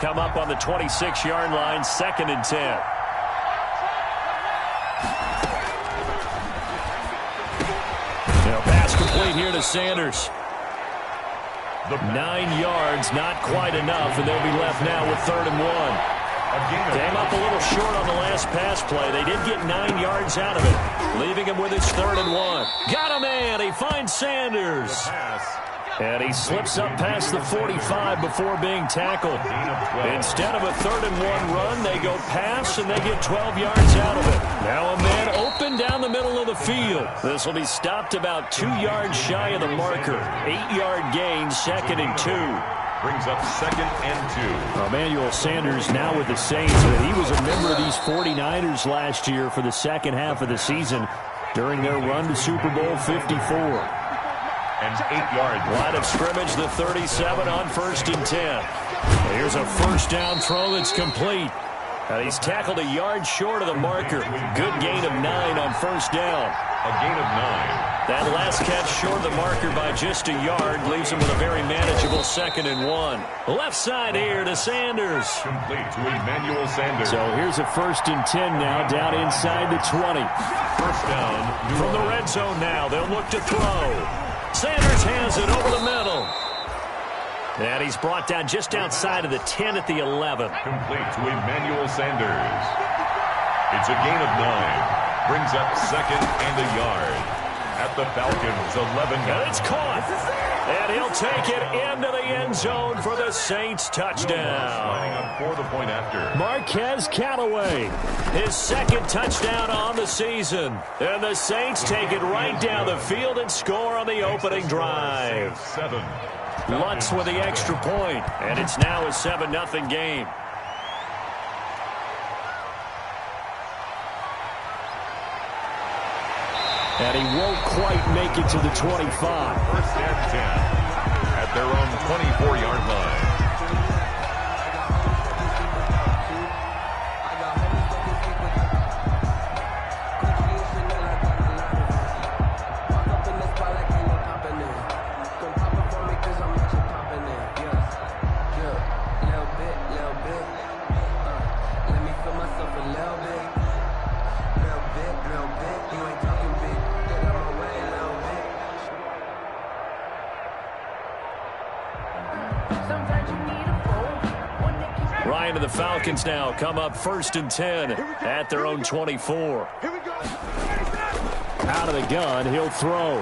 come up on the 26-yard line, 2nd and 10. Pass complete here to Sanders. 9 yards, not quite enough, and they'll be left now with 3rd and 1. Came up a little short on the last pass play. They did get 9 yards out of it, leaving him with his 3rd and 1. Got a man. He finds Sanders. And he slips up past the 45 before being tackled. Instead of a 3rd and 1 run, they go pass, and they get 12 yards out of it. Now a man open down the middle of the field. This will be stopped about 2 yards shy of the marker. 8-yard gain, 2nd and 2. Brings up 2nd and 2. Emmanuel Sanders now with the Saints. He was a member of these 49ers last year for the second half of the season during their run to Super Bowl 54. And 8 yards. Line of scrimmage, the 37 on 1st and 10. Here's a first down throw that's complete. And he's tackled a yard short of the marker. Good gain of 9 on 1st down. A gain of 9. That last catch short of the marker by just a yard leaves him with a very manageable 2nd and 1. Left side here to Sanders. Complete to Emmanuel Sanders. So here's a 1st and 10 now down inside the 20. First down. From the red zone now, they'll look to throw. Sanders has it over the middle. And he's brought down just outside of the 10 at the 11. Complete to Emmanuel Sanders. It's a gain of 9. Brings up 2nd and a yard. At the Falcons' 11 yard. And it's caught. And he'll take it into the end zone for the Saints touchdown. Lining up for the point after. Marquez Callaway, his 2nd touchdown on the season. And the Saints take it right down the field and score on the opening drive. 7. Lutz with the extra point, and it's now a 7-0 game. And he won't quite make it to the 25. 1st and 10 at their own 24-yard line. Ryan and the Falcons now come up 1st and 10 at their own 24. Out of the gun, he'll throw.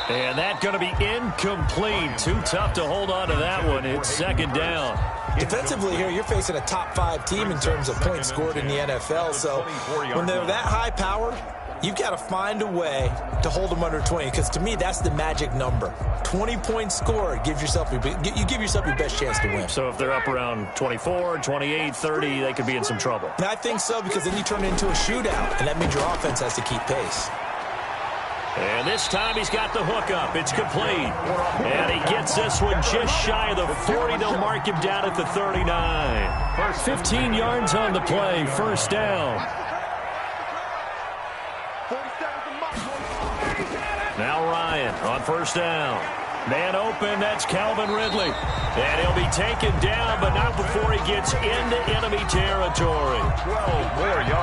And that's going to be incomplete. Too tough to hold on to that one. It's 2nd down. Defensively here, you're facing a top 5 team in terms of points scored in the NFL. So when they're that high powered, you've got to find a way to hold them under 20, because to me, that's the magic number. 20 points scored, you give yourself your best chance to win. So if they're up around 24, 28, 30, they could be in some trouble. And I think so, because then you turn it into a shootout, and that means your offense has to keep pace. And this time he's got the hook up. It's complete. And he gets this one just shy of the 40. They'll mark him down at the 39. 15 yards on the play, 1st down. Now Ryan on 1st down. Man open, that's Calvin Ridley. And he'll be taken down, but not before he gets into enemy territory.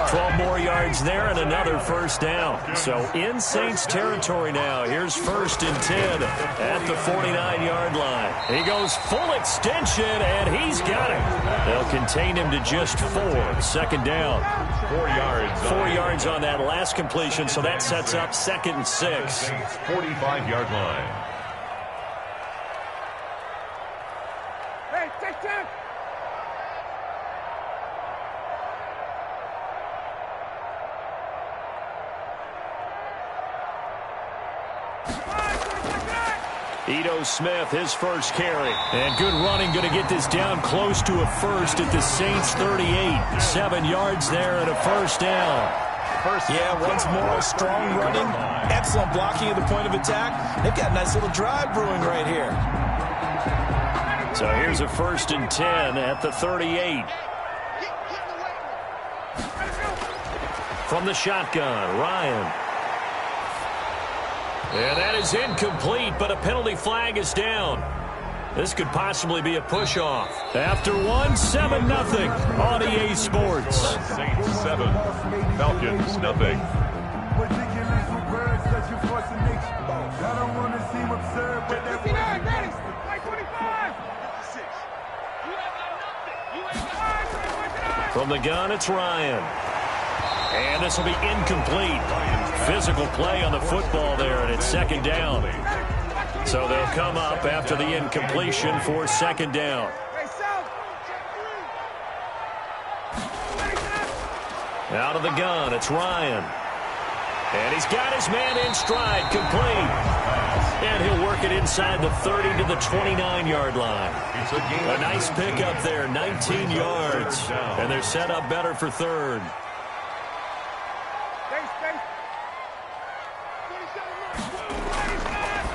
12 more yards there and another 1st down. So in Saints territory now. Here's 1st and 10 at the 49-yard line. He goes full extension, and he's got it. They'll contain him to just 4. 2nd down. 4 yards. 4 yards on that last completion, so that sets up 2nd and 6. 45-yard line. Ito Smith, his 1st carry. And good running, going to get this down close to a 1st at the Saints 38. 7 yards there and a 1st down. Yeah, once more, strong running, excellent blocking at the point of attack. They've got a nice little drive brewing right here. So here's a 1st and 10 at the 38. From the shotgun, Ryan. And that is incomplete, but a penalty flag is down. This could possibly be a push-off. After one, 7-0 on EA Sports. Saints 7, Falcons nothing. From the gun, it's Ryan. And this will be incomplete. Physical play on the football there, and it's second down. So they'll come up after the incompletion for second down. Out of the gun, it's Ryan. And he's got his man in stride, complete. And he'll work it inside the 30 to the 29-yard line. A nice pickup there, 19 yards. And they're set up better for third.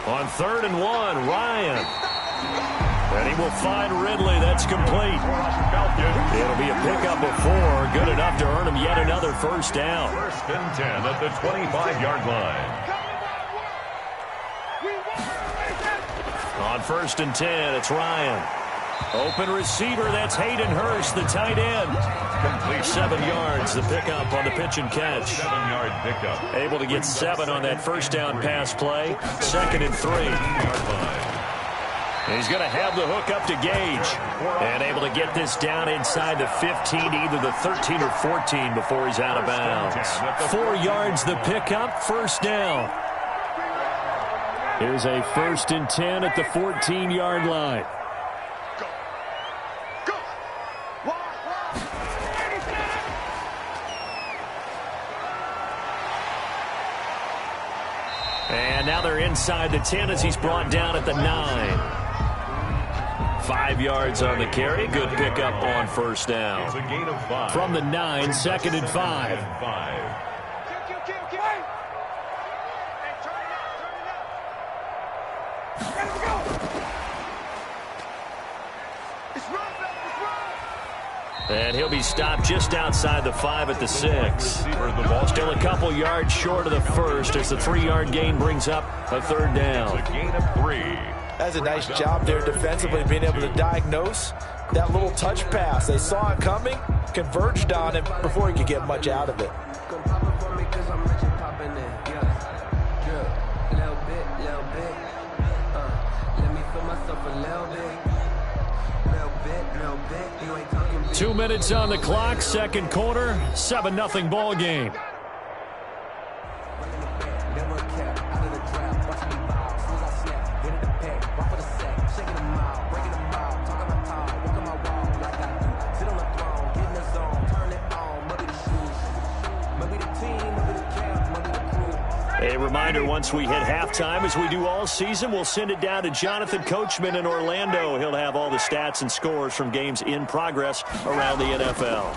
On 3rd and 1, Ryan. And he will find Ridley. That's complete. It'll be a pickup of 4. Good enough to earn him yet another first down. 1st and 10 at the 25-yard line. On 1st and 10, it's Ryan. Open receiver, that's Hayden Hurst, the tight end. Complete 7 yards, the pickup on the pitch and catch. 7-yard pickup. Able to get 7 on that first down pass play. 2nd and 3. He's going to have the hook up to Gage. And able to get this down inside the 15, either the 13 or 14 before he's out of bounds. 4 yards the pickup, first down. Here's a 1st and 10 at the 14-yard line. And now they're inside the 10 as he's brought down at the 9. 5 yards on the carry. Good pickup on first down. It's a gain of 5. From the 9, 2nd and 5. And he'll be stopped just outside the 5 at the 6. Still a couple yards short of the first as the 3-yard gain brings up a 3rd down. It's a gain of 3. That's a nice job there defensively, being able to diagnose that little touch pass. They saw it coming, converged on it before he could get much out of it. Two minutes on the clock, second quarter, 7-0 ball game. A reminder, once we hit halftime, as we do all season, we'll send it down to Jonathan Coachman in Orlando. He'll have all the stats and scores from games in progress around the NFL.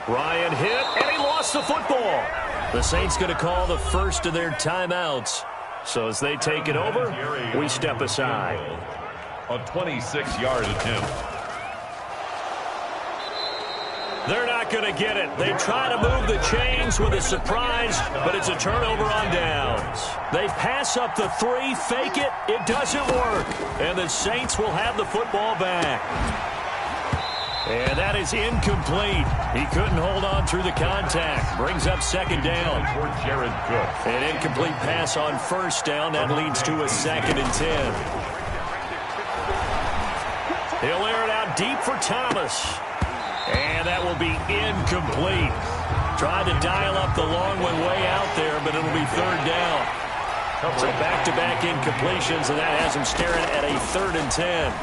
Ryan hit, and he lost the football. The Saints going to call the first of their timeouts. So as they take it over, we step aside. A 26-yard attempt. They're not going to get it. They try to move the chains with a surprise, but it's a turnover on downs. They pass up the 3, fake it. It doesn't work. And the Saints will have the football back. And that is incomplete. He couldn't hold on through the contact. Brings up second down. For Jared Cook. An incomplete pass on first down. That leads to a 2nd and 10. He'll air it out deep for Thomas. And that will be incomplete. Tried to dial up the long one way out there, but it'll be 3rd down. So back-to-back incompletions, and that has him staring at a 3rd and 10.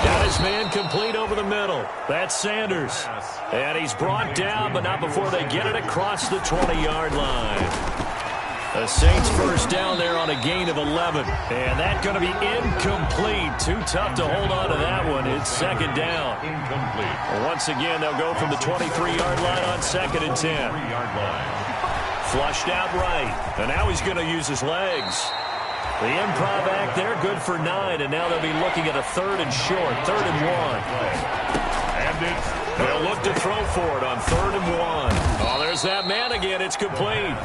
Got his man complete over the middle. That's Sanders. And he's brought down, but not before they get it across the 20-yard line. The Saints first down there on a gain of 11. And that's going to be incomplete. Too tough to hold on to that one. It's 2nd down. Incomplete. Once again, they'll go from the 23-yard line on 2nd and 10. 3-yard line. Flushed out right. And now he's going to use his legs. The improv act there, good for 9. And now they'll be looking at a 3rd and short. 3rd and 1. And it's they'll look to throw for it on 3rd and 1. Oh, there's that man again. It's complete.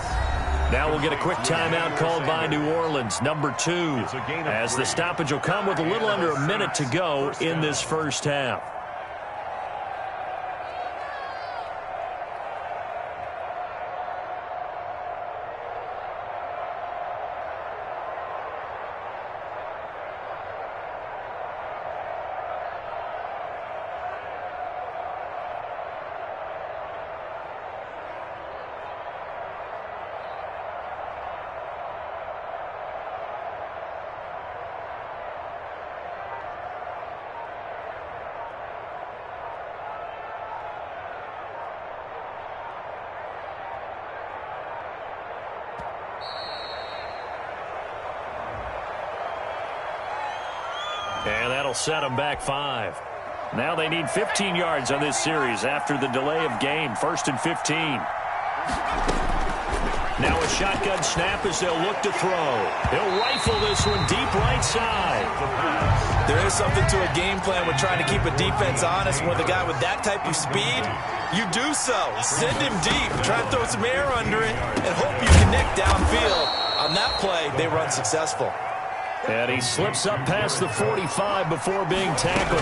Now we'll get a quick timeout called by New Orleans, number 2, as the stoppage will come with a little under a minute to go in this first half. And that'll set them back 5. Now they need 15 yards on this series after the delay of game. 1st and 15. Now a shotgun snap as they'll look to throw. He'll rifle this one deep right side. There is something to a game plan with trying to keep a defense honest. With a guy with that type of speed, you do so. Send him deep. Try to throw some air under it and hope you connect downfield. On that play, they run successful. And he slips up past the 45 before being tackled.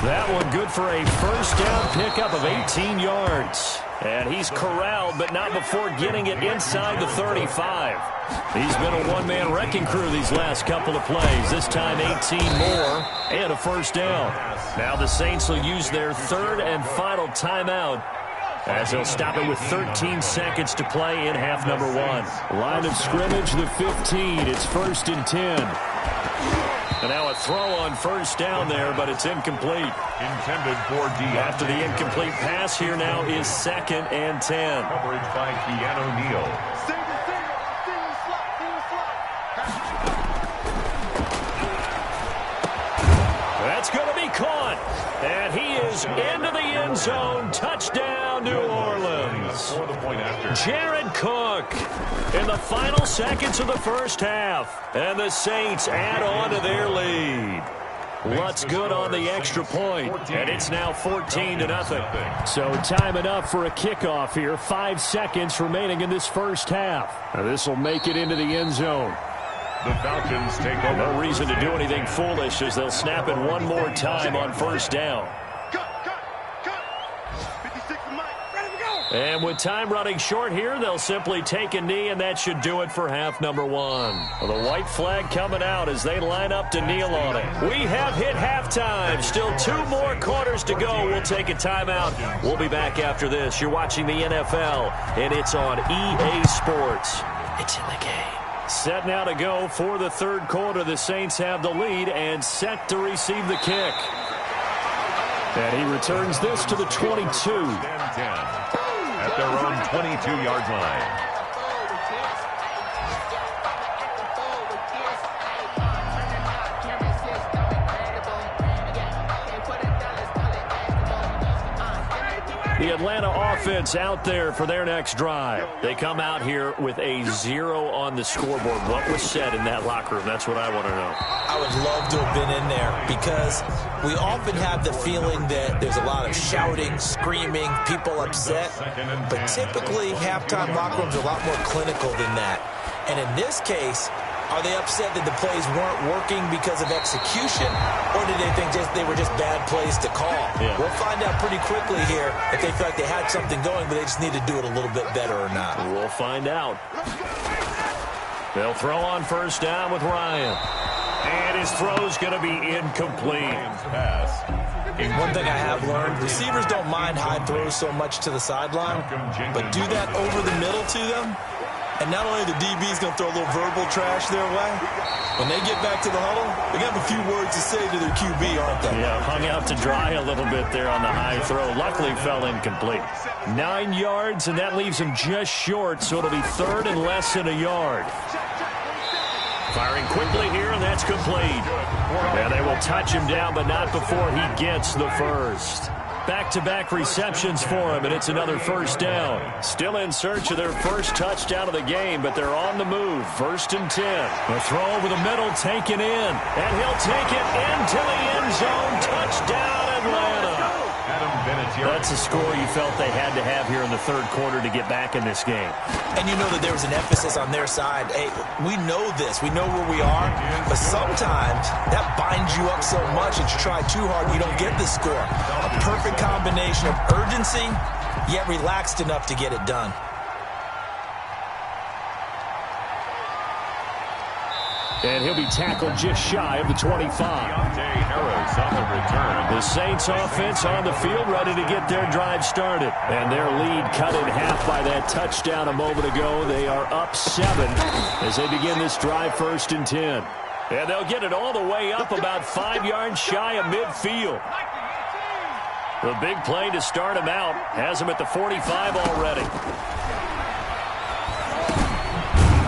That one good for a first down pickup of 18 yards. And he's corralled, but not before getting it inside the 35. He's been a one-man wrecking crew these last couple of plays. This time 18 more and a first down. Now the Saints will use their third and final timeout, as they'll stop it with 13 seconds to play in half number 1. Line of scrimmage, the 15. It's 1st and 10. And now a throw on first down there, but it's incomplete. Intended for D. After the incomplete pass, here now is 2nd and 10. Coverage by Keanu Neal. That's going to be caught. And he is into the end zone. Touchdown, New Orleans. Jared Cook in the final seconds of the first half. And the Saints add on to their lead. What's good on the extra point, and it's now 14-0. So time enough for a kickoff here. 5 seconds remaining in this first half. Now this will make it into the end zone. The Falcons take over. No reason to do anything foolish as they'll snap it one more time on first down. And with time running short here, they'll simply take a knee, and that should do it for half number 1. Well, the white flag coming out as they line up to kneel on it. We have hit halftime. Still 2 more quarters to go. We'll take a timeout. We'll be back after this. You're watching the NFL, and it's on EA Sports. It's in the game. Set now to go for the third quarter. The Saints have the lead and set to receive the kick. And he returns this to the 22. 10-10. At their own 22-yard line. The Atlanta offense out there for their next drive. They come out here with a 0 on the scoreboard. What was said in that locker room? That's what I want to know. I would love to have been in there because we often have the feeling that there's a lot of shouting, screaming, people upset. But typically, halftime locker rooms are a lot more clinical than that. And in this case, are they upset that the plays weren't working because of execution, or did they think they were just bad plays to call? Yeah. We'll find out pretty quickly here if they feel like they had something going, but they just need to do it a little bit better or not. We'll find out. They'll throw on first down with Ryan. And his throw's going to be incomplete. One thing I have learned, receivers don't mind high throws so much to the sideline, but do that over the middle to them, and not only the DB's going to throw a little verbal trash their way, when they get back to the huddle, they got a few words to say to their QB, aren't they? Yeah, hung out to dry a little bit there on the high throw. Luckily fell incomplete. 9 yards, and that leaves him just short, so it'll be third and less than a yard. Firing quickly here, and that's complete. And they will touch him down, but not before he gets the first. Back-to-back receptions for him, and it's another first down. Still in search of their first touchdown of the game, but they're on the move. 1st and 10. A throw over the middle, taken in, and he'll take it into the end zone. Touchdown, Atlanta. Adam Bennett That's a score you felt they had to have here in the third quarter to get back in this game. And you know that there was an emphasis on their side. Hey, we know this. We know where we are. But sometimes that binds you up so much that you try too hard and you don't get the score. A perfect combination of urgency, yet relaxed enough to get it done. And he'll be tackled just shy of the 25. Harris on the return. The Saints offense on the field ready to get their drive started. And their lead cut in half by that touchdown a moment ago. They are up 7 as they begin this drive 1st and 10. And they'll get it all the way up about 5 yards shy of midfield. The big play to start him out has him at the 45 already.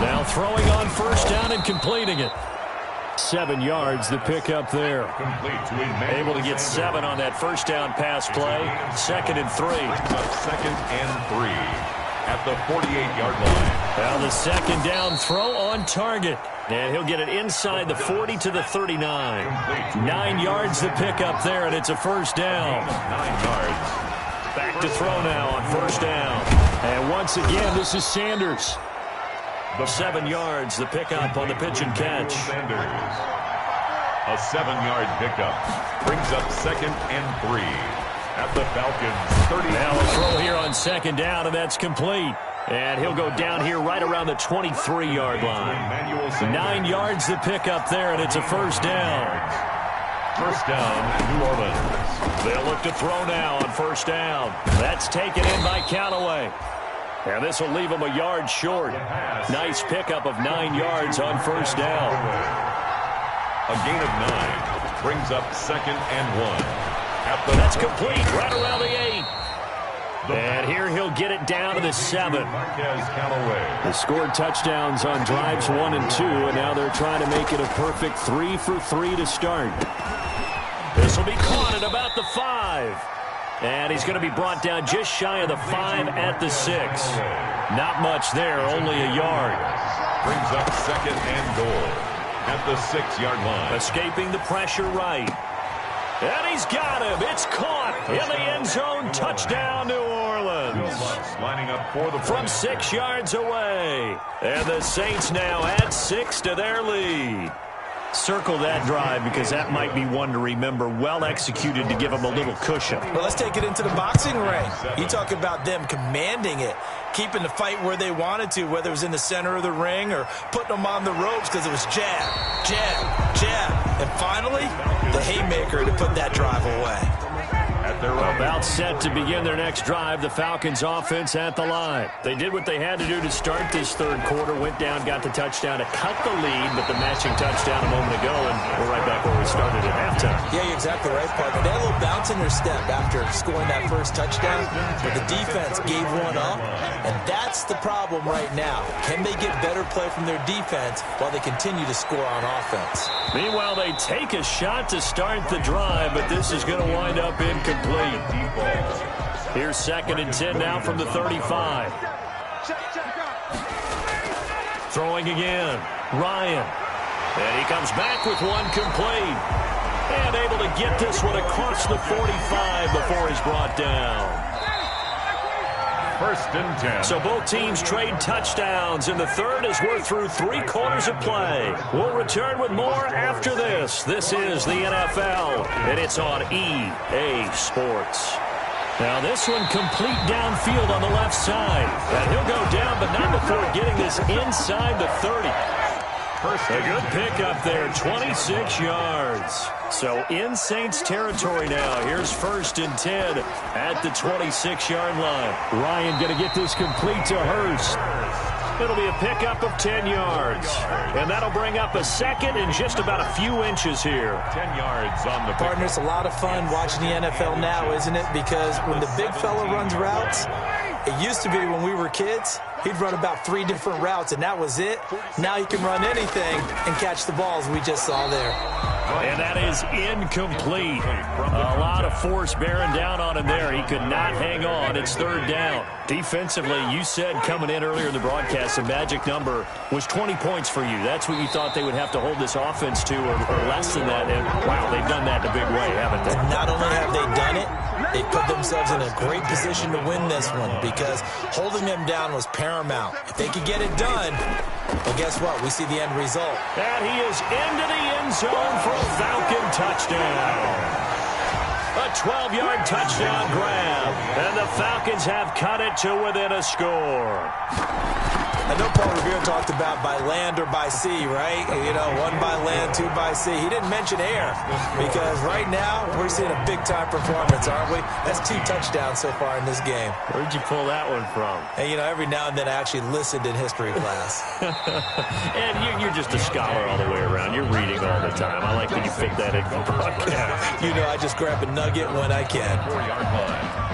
Now throwing on 1st down and completing it. 7 yards the pickup there. Able to get 7 on that 1st down pass play. 2nd and 3. 2nd and 3 at the 48-yard line. Now the 2nd down throw on target. And he'll get it inside the 40 to the 39. 9 yards the pickup there, and it's a 1st down. 9 yards. Back to throw now on 1st down. And once again, this is Sanders. 7 yards, the pickup on the pitch and catch. Sanders. A 7-yard pickup brings up 2nd and 3 at the Falcons 30. Now a throw here on 2nd down, and that's complete. And he'll go down here right around the 23-yard line. 9 yards the pickup there, and it's a 1st down. 1st down, New Orleans. They'll look to throw now on 1st down. That's taken in by Callaway. And this will leave him a yard short. Nice pickup of 9 yards on 1st down. A gain of 9 brings up 2nd and 1. That's complete right around the 8. And here he'll get it down to the 7. They scored touchdowns on drives 1 and 2, and now they're trying to make it a perfect 3 for 3 to start. This will be caught at about the 5. And he's going to be brought down just shy of the 5 at the 6. Not much there, only a yard. Brings up 2nd and goal at the 6-yard line. Escaping the pressure right. And he's got him. It's caught in the end zone. Touchdown, New Orleans. Lining up for the from 6 yards away. And the Saints now add 6 to their lead. Circle that drive because that might be one to remember. Well executed to give them a little cushion. Well, let's take it into the boxing ring. You talk about them commanding it, keeping the fight where they wanted to, whether it was in the center of the ring or putting them on the ropes because it was jab, jab, jab. And finally, the haymaker to put that drive away. About set to begin their next drive, the Falcons offense at the line. They did what they had to do to start this third quarter, went down, got the touchdown to cut the lead, but the matching touchdown a moment ago, and we're right back where we started at halftime. Yeah, you're exactly right, partner. They had a little bounce in their step after scoring that first touchdown, but the defense gave one up, and that's the problem right now. Can they get better play from their defense while they continue to score on offense? Meanwhile, they take a shot to start the drive, but this is going to wind up incomplete. Here's 2nd and 10 now from the 35. Throwing again. Ryan. And he comes back with one complete. And able to get this one across the 45 before he's brought down. 1st and 10. So both teams trade touchdowns in the third as we're through 3 quarters of play. We'll return with more after this. This is the NFL, and it's on EA Sports. Now this one complete downfield on the left side. And he'll go down, but not before getting this inside the 30. A good pickup there, 26 yards. So in Saints territory now. Here's 1st and 10 at the 26-yard line. Ryan going to get this complete to Hurst. It'll be a pickup of 10 yards. And that'll bring up a 2nd and just about a few inches here. 10 yards on the partner. It's a lot of fun watching the NFL now, isn't it? Because when the big fella runs routes, it used to be when we were kids, he'd run about 3 different routes, and that was it. Now he can run anything and catch the balls we just saw there. And that is incomplete. A lot of force bearing down on him there. He could not hang on. It's 3rd down. Defensively, you said coming in earlier in the broadcast, the magic number was 20 points for you. That's what you thought they would have to hold this offense to, or less than that. And, wow, they've done that in a big way, haven't they? And not only have they done it, They put themselves in a great position to win this one because holding them down was paramount. If they could get it done, well, guess what? We see the end result. And he is into the end zone for a Falcon touchdown. A 12-yard touchdown grab. And the Falcons have cut it to within a score. I know Paul Revere talked about by land or by sea, right? You know, one by land, two by sea. He didn't mention air because right now we're seeing a big-time performance, aren't we? That's 2 touchdowns so far in this game. Where'd you pull that one from? And, you know, every now and then I actually listened in history class. And you're just a scholar all the way around. You're reading all the time. I like that you fit that in the broadcast. You know, I just grab a nugget when I can. 4-yard line.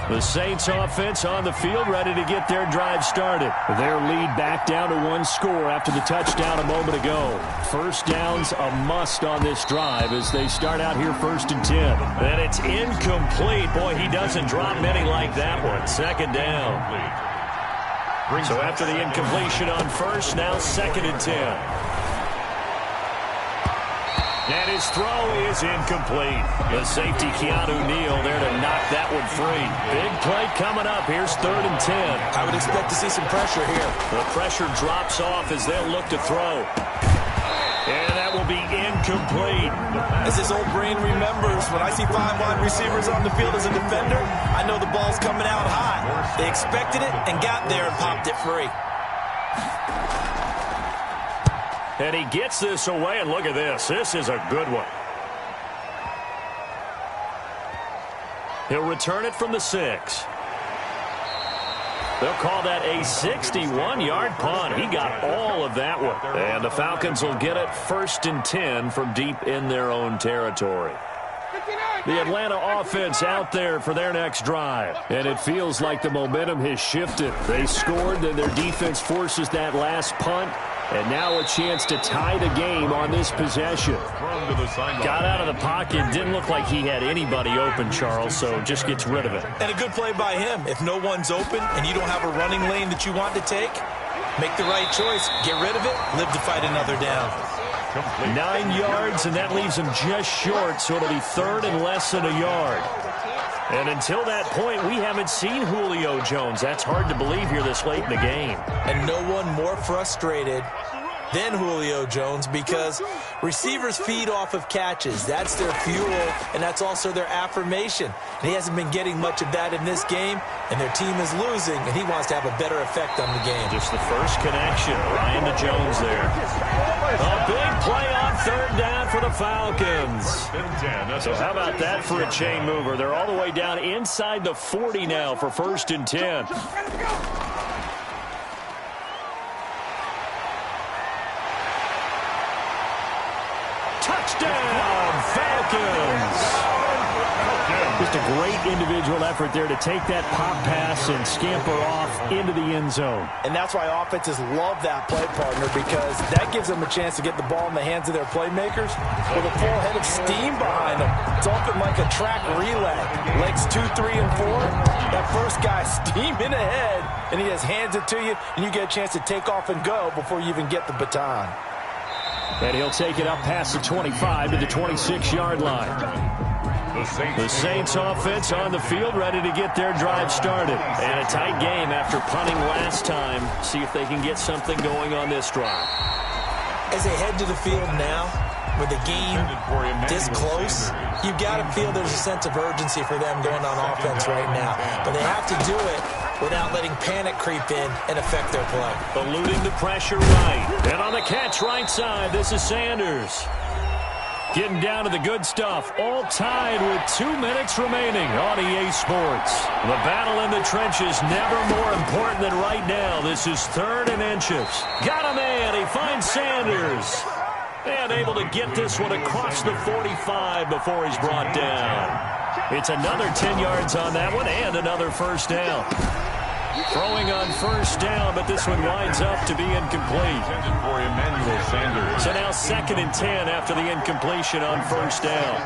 The Saints offense on the field, ready to get their drive started. Their lead back down to 1 score after the touchdown a moment ago. First down's a must on this drive as they start out here 1st and 10. And it's incomplete. Boy, he doesn't drop many like that one. 2nd down. So after the incompletion on first, now 2nd and 10. And his throw is incomplete. The safety, Keanu Neal, there to knock that one free. Big play coming up. Here's 3rd and 10. I would expect to see some pressure here. The pressure drops off as they'll look to throw. And that will be incomplete. As his old brain remembers, when I see 5 wide receivers on the field as a defender, I know the ball's coming out high. They expected it and got there and popped it free. And he gets this away, and look at this. This is a good one. He'll return it from the 6. They'll call that a 61-yard punt. He got all of that one. And the Falcons will get it 1st and 10 from deep in their own territory. The Atlanta offense out there for their next drive. And it feels like the momentum has shifted. They scored, then their defense forces that last punt. And now a chance to tie the game on this possession. Got out of the pocket. Didn't look like he had anybody open, Charles, so just gets rid of it. And a good play by him. If no one's open and you don't have a running lane that you want to take, make the right choice. Get rid of it. Live to fight another down. 9 yards, and that leaves him just short, so it'll be 3rd and less than a yard. And until that point, we haven't seen Julio Jones. That's hard to believe here this late in the game. And no one more frustrated than Julio Jones because receivers feed off of catches. That's their fuel, and that's also their affirmation. And he hasn't been getting much of that in this game, and their team is losing, and he wants to have a better effect on the game. Just the first connection, Ryan to Jones there. A big play on 3rd down for the Falcons. So how about that for a chain mover? They're all the way down inside the 40 now for 1st and 10. Touchdown, Falcons! Just a great individual effort there to take that pop pass and scamper off into the end zone. And that's why offenses love that play, partner, because that gives them a chance to get the ball in the hands of their playmakers with a full head of steam behind them. It's often like a track relay. Legs 2, 3, and 4. That first guy steaming ahead, and he just hands it to you, and you get a chance to take off and go before you even get the baton. And he'll take it up past the 25 to the 26-yard line. The Saints offense on the field, ready to get their drive started. And a tight game after punting last time. See if they can get something going on this drive. As they head to the field now, with the game this close, you've got to feel there's a sense of urgency for them going on offense right now. But they have to do it without letting panic creep in and affect their play. Eluding the pressure right. And on the catch right side, this is Sanders. Getting down to the good stuff. All tied with 2 minutes remaining on EA Sports. The battle in the trenches never more important than right now. This is 3rd and inches. Got a man. He finds Sanders. And able to get this one across the 45 before he's brought down. It's another 10 yards on that one and another 1st down. Throwing on 1st down, but this one winds up to be incomplete. So now 2nd and 10 after the incompletion on 1st down.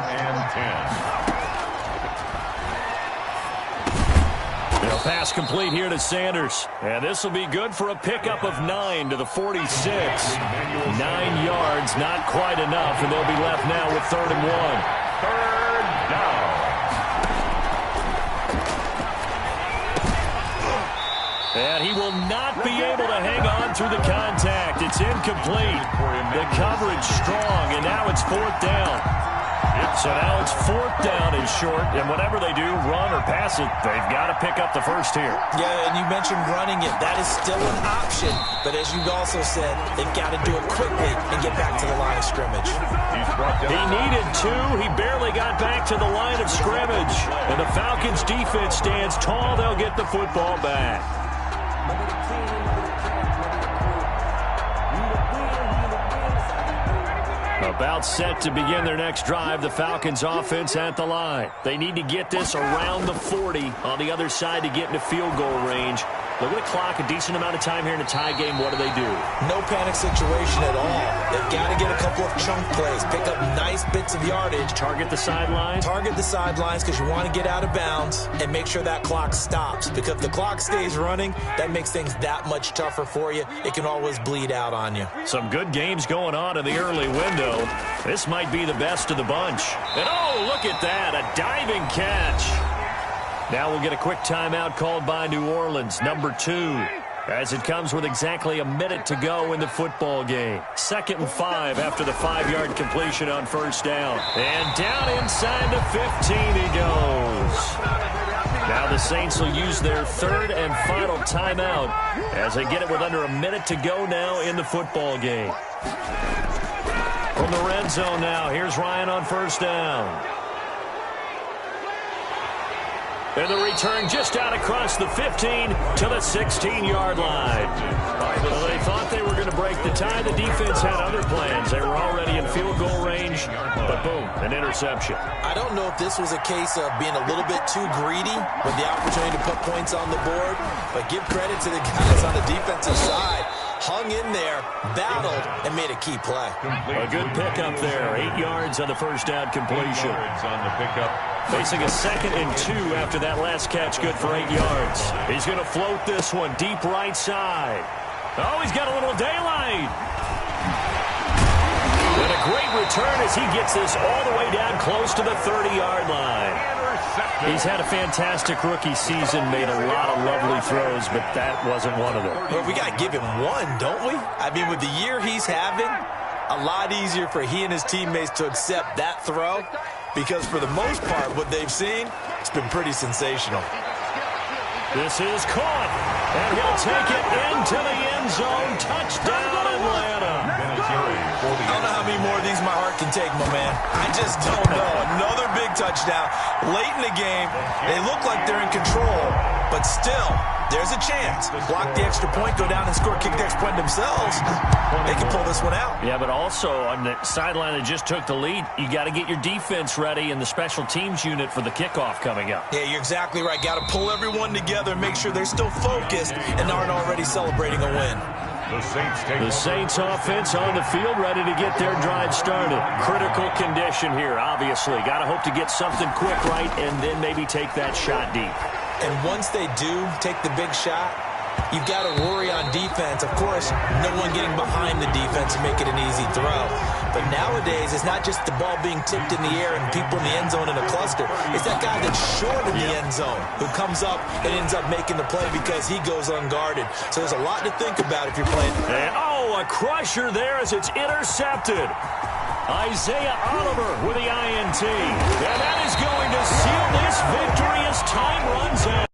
They'll pass complete here to Sanders. And this will be good for a pickup of 9 to the 46. 9 yards, not quite enough, and they'll be left now with 3rd and 1. 3rd down. And he will not be able to hang on through the contact. It's incomplete. The coverage strong, and now it's 4th down. So now it's 4th down and short, and whatever they do, run or pass it, they've got to pick up the first here. Yeah, and you mentioned running it. That is still an option, but as you also said, they've got to do it quickly and get back to the line of scrimmage. He needed 2. He barely got back to the line of scrimmage. And the Falcons' defense stands tall. They'll get the football back. About set to begin their next drive, the Falcons offense at the line. They need to get this around the 40 on the other side to get into field goal range. Look at the clock, a decent amount of time here in a tie game. What do? No panic situation at all. They've got to get a couple of chunk plays, pick up nice bits of yardage. Target the sidelines? Target the sidelines because you want to get out of bounds and make sure that clock stops. Because if the clock stays running, that makes things that much tougher for you. It can always bleed out on you. Some good games going on in the early window. This might be the best of the bunch. And oh, look at that, a diving catch. Now we'll get a quick timeout called by New Orleans, number 2, as it comes with exactly a minute to go in the football game. 2nd and 5 after the 5-yard completion on 1st down. And down inside the 15 he goes. Now the Saints will use their 3rd and final timeout as they get it with under a minute to go now in the football game. From the red zone now, here's Ryan on 1st down. And the return just out across the 15 to the 16-yard line. Well, they thought they were going to break the tie. The defense had other plans. They were already in field goal range, but boom, an interception. I don't know if this was a case of being a little bit too greedy with the opportunity to put points on the board, but give credit to the guys on the defensive side. Hung in there, battled, and made a key play. A good pickup there. 8 yards on the first down completion. 8 yards on the pickup. Facing a 2nd and 2 after that last catch, good for 8 yards. He's going to float this one deep right side. Oh, he's got a little daylight. And a great return as he gets this all the way down close to the 30-yard line. He's had a fantastic rookie season, made a lot of lovely throws, but that wasn't one of them. Well, we got to give him one, don't we? I mean, with the year he's having, a lot easier for he and his teammates to accept that throw because for the most part, what they've seen, it's been pretty sensational. This is caught, and he'll take it into the end zone. Touchdown, Atlanta. I don't know how many more of these my heart can take, my man. I just don't know. Another big touchdown. Late in the game, they look like they're in control, but still, there's a chance. Block the extra point, go down and score, kick the extra point themselves. They can pull this one out. Yeah, but also on the sideline that just took the lead, you got to get your defense ready and the special teams unit for the kickoff coming up. Yeah, you're exactly right. Got to pull everyone together and make sure they're still focused and aren't already celebrating a win. The Saints offense on the field, ready to get their drive started. Critical condition here, obviously. Got to hope to get something quick right and then maybe take that shot deep. And once they do take the big shot, you've got to worry on defense. Of course, no one getting behind the defense and make it an easy throw. But nowadays, it's not just the ball being tipped in the air and people in the end zone in a cluster. It's that guy that's short in the end zone who comes up and ends up making the play because he goes unguarded. So there's a lot to think about if you're playing. And, oh, a crusher there as it's intercepted. Isaiah Oliver with the INT. And that is going to seal this victory as time runs out.